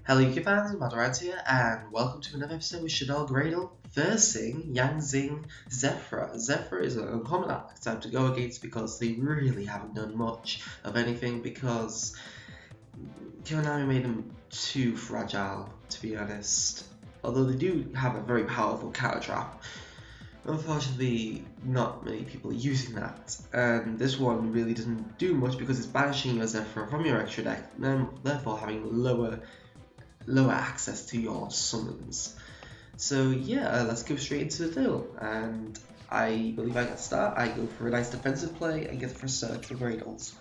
Hello UK fans, Matt here, and welcome to another episode with Shaddoll Graydle versing Zing, Zefra. Zefra is an uncommon archetype to go against because they really haven't done much of anything because Konami made them too fragile, to be honest. Although they do have a very powerful counter trap. Unfortunately, not many people are using that, and this one really doesn't do much because it's banishing your Zefra from your extra deck, and therefore having lower access to your summons. So yeah, let's go straight into the duel, and I believe I can start. I go for a nice defensive play and get for a search for Graydles.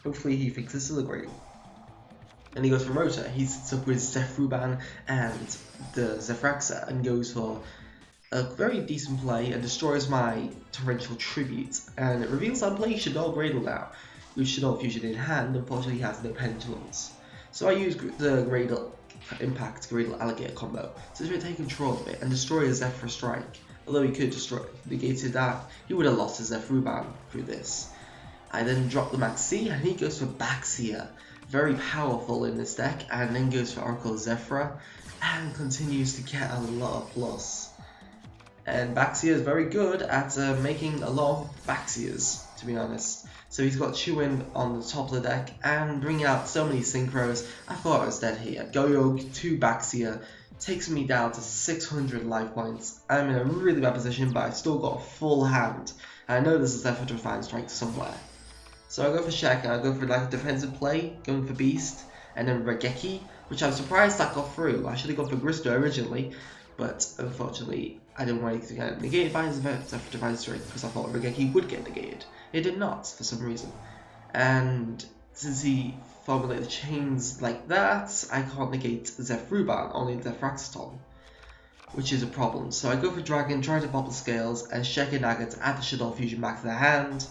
Hopefully he thinks this is a Graydle. And he goes for Rota. He sits up with Zefruban and the Zefraxa and goes for a very decent play and destroys my Torrential Tribute. And it reveals I'm playing Shaddoll Graydle now, with Shaddoll Fusion in hand. Unfortunately he has no pendulums. So I use the Graydle Impact Graydle Alligator combo to try to take control of it and destroy a Zefra Strike. Although he could negated that, he would have lost his Zefruban through this. I then drop the Maxi and he goes for Baxia, very powerful in this deck, and then goes for Oracle Zefra and continues to get a lot of plus. And Baxia is very good at making a lot of Baxias, to be honest. So he's got Chewin on the top of the deck and bringing out so many synchros. I thought I was dead here. Goyog 2 Baxia takes me down to 600 life points. I'm in a really bad position, but I've still got a full hand. I know this is Zefra to find strike somewhere. So I go for Shaq and I go for like a defensive play, going for Beast, and then Regeki, which I'm surprised that got through. I should have gone for Grysta originally, but unfortunately I didn't want it to get negated by his Zefra Divine Strike because I thought Regeki would get negated. It did not, for some reason. And since he formulated chains like that, I can't negate Zefruban, only Zefraxton, which is a problem. So I go for Dragon, try to pop the scales, and Shekinah to add the Shaddoll Fusion back to the hand,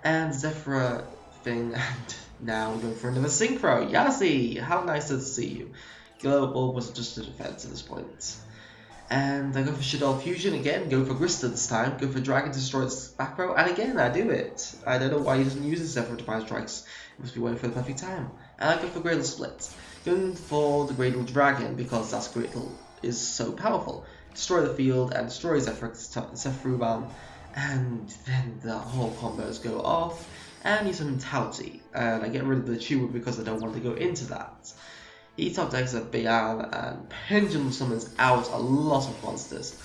and Zefra thing, and now we go for another Synchro. Yasi! How nice to see you. Global was just a defense at this point. And I go for Shaddoll Fusion again, go for Grysta this time, go for Dragon to destroy this back row, and again I do it. I don't know why he doesn't use his Zefra Divine Strikes, he must be waiting for the perfect time. And I go for Graydle Split, going for the Graydle Dragon because that Graydle is so powerful. Destroy the field and destroy Zefruban, and then the whole combos go off, and use some Tauti, and I get rid of the Chewer because I don't want to go into that. He top decks a Bayan and Pendulum summons out a lot of monsters.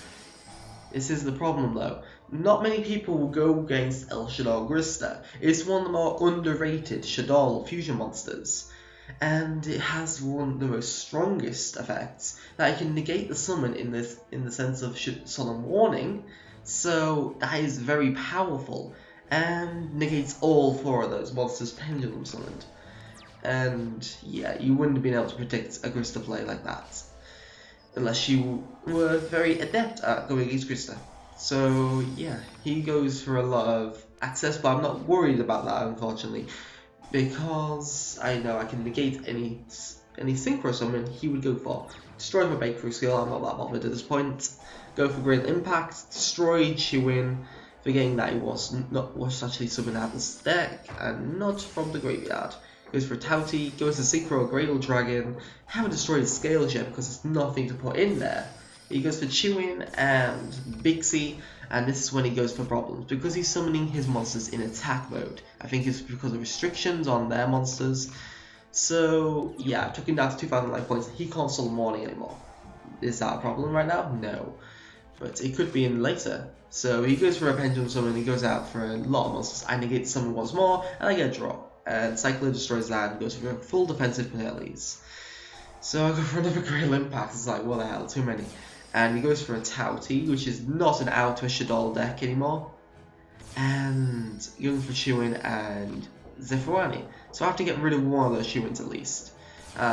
This is the problem though. Not many people will go against El Shaddoll Grysta. It's one of the more underrated Shaddoll fusion monsters. And it has one of the most strongest effects that it can negate the summon in the sense of Solemn Warning. So that is very powerful and negates all 4 of those monsters Pendulum summoned. And yeah, you wouldn't have been able to predict a Grysta play like that unless you were very adept at going against Grysta. So yeah, he goes for a lot of access, but I'm not worried about that unfortunately, because I know I can negate any synchro summon he would go for. Destroy my breakthrough skill, I'm not that bothered at this point. Go for Great Impact, destroy Chewin, forgetting that he was actually summoned out of this deck and not from the graveyard. Goes for Tauti, goes to Synchro Graydle Dragon, haven't destroyed his scales yet because there's nothing to put in there. He goes for Chewin and Bixie, and this is when he goes for problems because he's summoning his monsters in attack mode. I think it's because of restrictions on their monsters. So yeah, I took him down to 2,000 life points. He can't Solemn Warning anymore. Is that a problem right now? No. But it could be in later. So he goes for a Pendulum Summon, he goes out for a lot of monsters. I negate the summon once more, and I get a draw. And Cycler destroys that and goes for full defensive penalties. So I go for another Graydle Impact. It's like, what the hell, too many. And he goes for a Tauti, which is not an out to a Shaddoll deck anymore. And going for Chewin and Zefruani. So I have to get rid of one of those Chewins at least.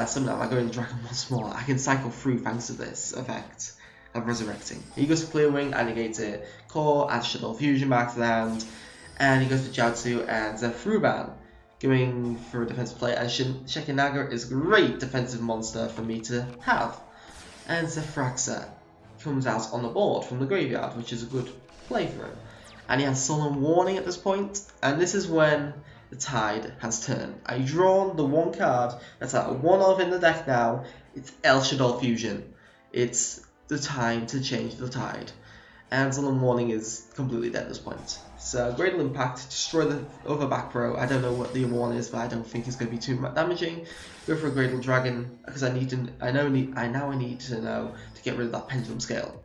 Somehow I go into Dragon once more. I can cycle through thanks to this effect of Resurrecting. He goes for Clear Wing and negates it. Core adds Shaddoll Fusion back to the hand. And he goes for Jiaozu and Zefruban, going for a defensive play, and Shekinah is a great defensive monster for me to have. And Zefraxa comes out on the board from the graveyard, which is a good play for him. And he has Solemn Warning at this point, and this is when the tide has turned. I've drawn the one card that's at 1 of in the deck now, It's Shaddoll Fusion. It's the time to change the tide. And Sullen Warning is completely dead at this point. So Graydle Impact, destroy the other back row. I don't know what the other one is, but I don't think it's going to be too much damaging. Go for a Graydle Dragon because I need to know to get rid of that Pendulum Scale.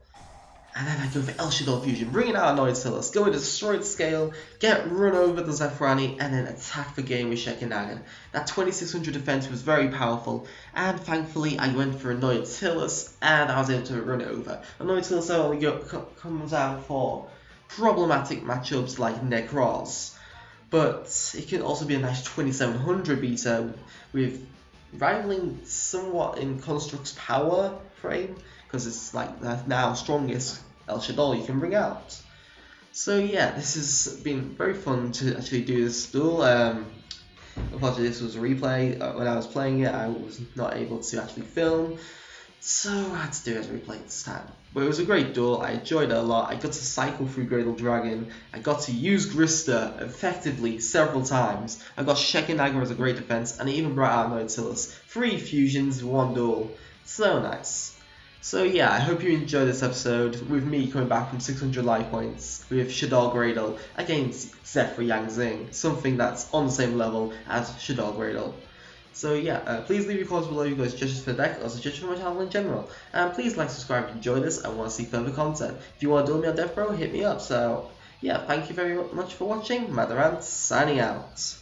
And then I go for Shaddoll Fusion, bringing out Annoyed go and destroy the scale, get run over the Zefrani, and then attack the game with Shekinah. That 2600 defense was very powerful, and thankfully I went for Annoyed and I was able to run it over. Annoyed only comes out for problematic matchups like Necros, but it can also be a nice 2700 beta with rivaling somewhat in Construct's power frame, because it's like the now strongest Shaddoll you can bring out. So yeah, this has been very fun to actually do this duel. Unfortunately this was a replay. When I was playing it I was not able to actually film, so I had to do it as a replay this time. But it was a great duel, I enjoyed it a lot. I got to cycle through Graydle Dragon, I got to use Grysta effectively several times, I got Shekinah as a great defense, and I even brought out Annoyed 3 fusions, 1 duel. So nice. So yeah, I hope you enjoyed this episode with me coming back from 600 life points with Shaddoll Graydle against Zefra Zing, something that's on the same level as Shaddoll Graydle. So yeah, please leave your comments below your guys' suggestions for the deck or suggestions for my channel in general. And please like, subscribe if you enjoy this and want to see further content. If you want to duel me on DevPro, hit me up. So yeah, thank you very much for watching. Madarant signing out.